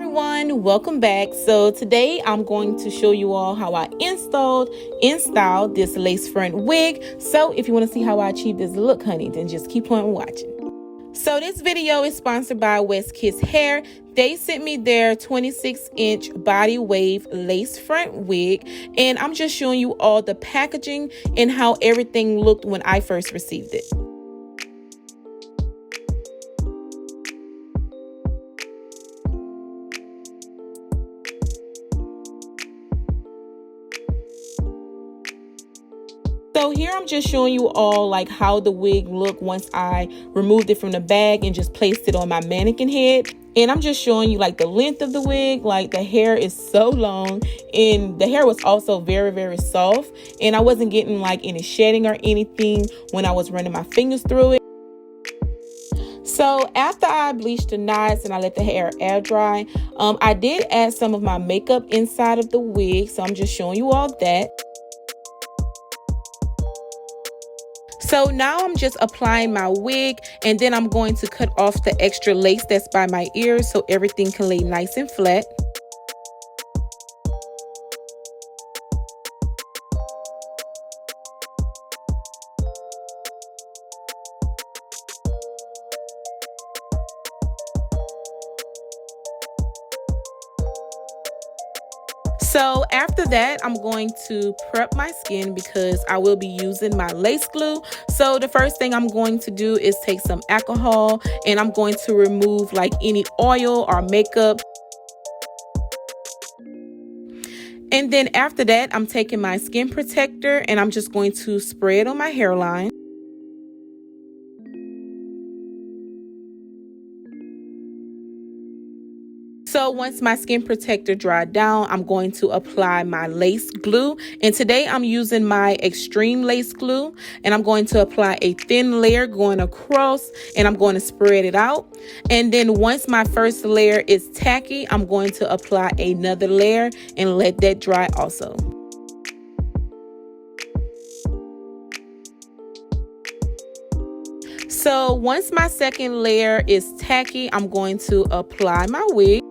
Everyone, welcome back. So today I'm going to show you all how I installed this lace front wig. So if you want to see how I achieved this look, honey, then just keep on watching. So this video is sponsored by West Kiss Hair. They sent me their 26-inch body wave lace front wig, and I'm just showing you all the packaging and how everything looked when I first received it. So here I'm just showing you all like how the wig looked once I removed it from the bag and just placed it on my mannequin head. And I'm just showing you like the length of the wig. Like the hair is so long, and the hair was also very, very soft, and I wasn't getting like any shedding or anything when I was running my fingers through it. So after I bleached the knots and I let the hair air dry, I did add some of my makeup inside of the wig. So I'm just showing you all that. So now I'm just applying my wig, and then I'm going to cut off the extra lace that's by my ears so everything can lay nice and flat. So after that, I'm going to prep my skin because I will be using my lace glue. So the first thing I'm going to do is take some alcohol, and I'm going to remove like any oil or makeup. And then after that, I'm taking my skin protector and I'm just going to spray it on my hairline. So once my skin protector dried down, I'm going to apply my lace glue. And today I'm using my extreme lace glue, and I'm going to apply a thin layer going across, and I'm going to spread it out. And then once my first layer is tacky, I'm going to apply another layer and let that dry also. So once my second layer is tacky, I'm going to apply my wig.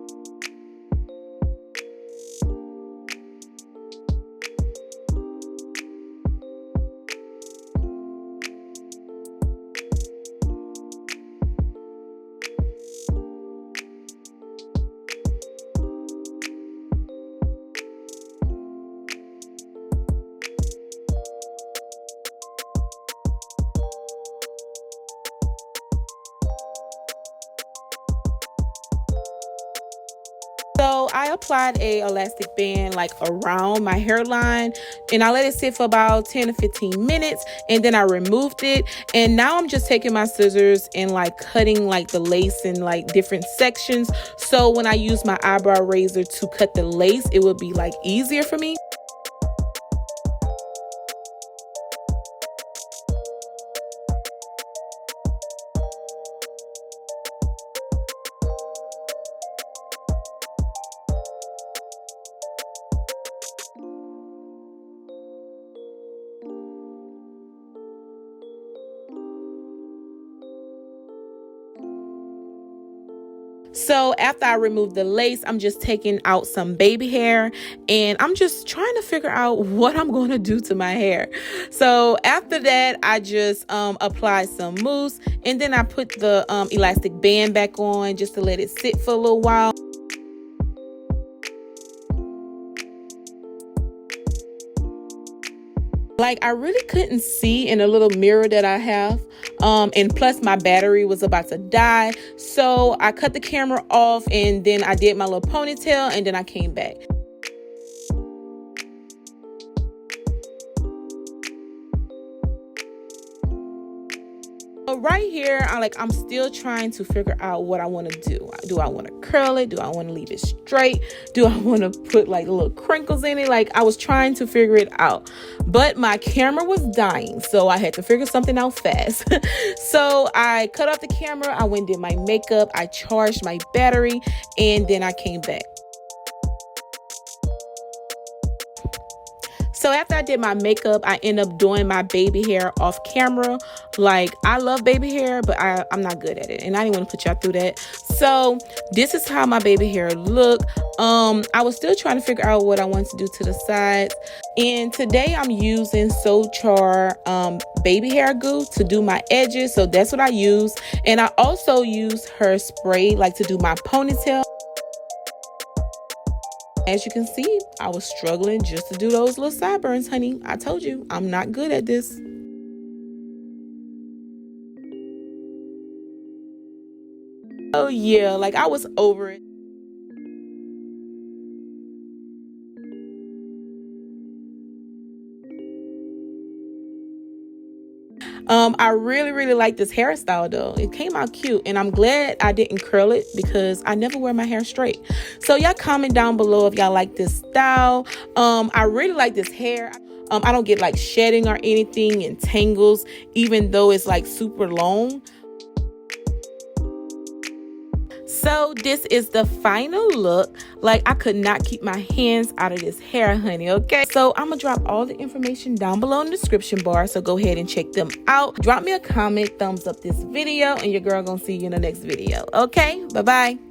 So I applied a elastic band like around my hairline, and I let it sit for about 10 to 15 minutes, and then I removed it. And now I'm just taking my scissors and like cutting like the lace in like different sections. So when I use my eyebrow razor to cut the lace, it will be like easier for me. So after I remove the lace, I'm just taking out some baby hair, and I'm just trying to figure out what I'm going to do to my hair. So after that, I just applied some mousse, and then I put the elastic band back on just to let it sit for a little while. Like I really couldn't see in a little mirror that I have. And plus my battery was about to die. So I cut the camera off, and then I did my little ponytail, and then I came back. So right here, I'm still trying to figure out what I want to do. Do I want to curl it? Do I want to leave it straight? Do I want to put like little crinkles in it? Like I was trying to figure it out, but my camera was dying, so I had to figure something out fast. So I cut off the camera. I went and did my makeup. I charged my battery, and then I came back. So after I did my makeup, I end up doing my baby hair off camera. Like, I love baby hair, but I'm not good at it, and I didn't want to put y'all through that. So this is how my baby hair look. I was still trying to figure out what I wanted to do to the sides, and today I'm using Char baby hair glue to do my edges. So that's what I use, and I also use her spray like to do my ponytail. As you can see, I was struggling just to do those little sideburns, honey. I told you, I'm not good at this. Oh yeah, like I was over it. I really like this hairstyle though. It came out cute, and I'm glad I didn't curl it because I never wear my hair straight. So y'all comment down below if y'all like this style. I really like this hair. I don't get like shedding or anything and tangles, even though it's like super long. So this is the final look. Like, I could not keep my hands out of this hair, honey, okay? So I'm gonna drop all the information down below in the description bar, so go ahead and check them out. Drop me a comment, thumbs up this video, and your girl gonna see you in the next video, okay? Bye-bye.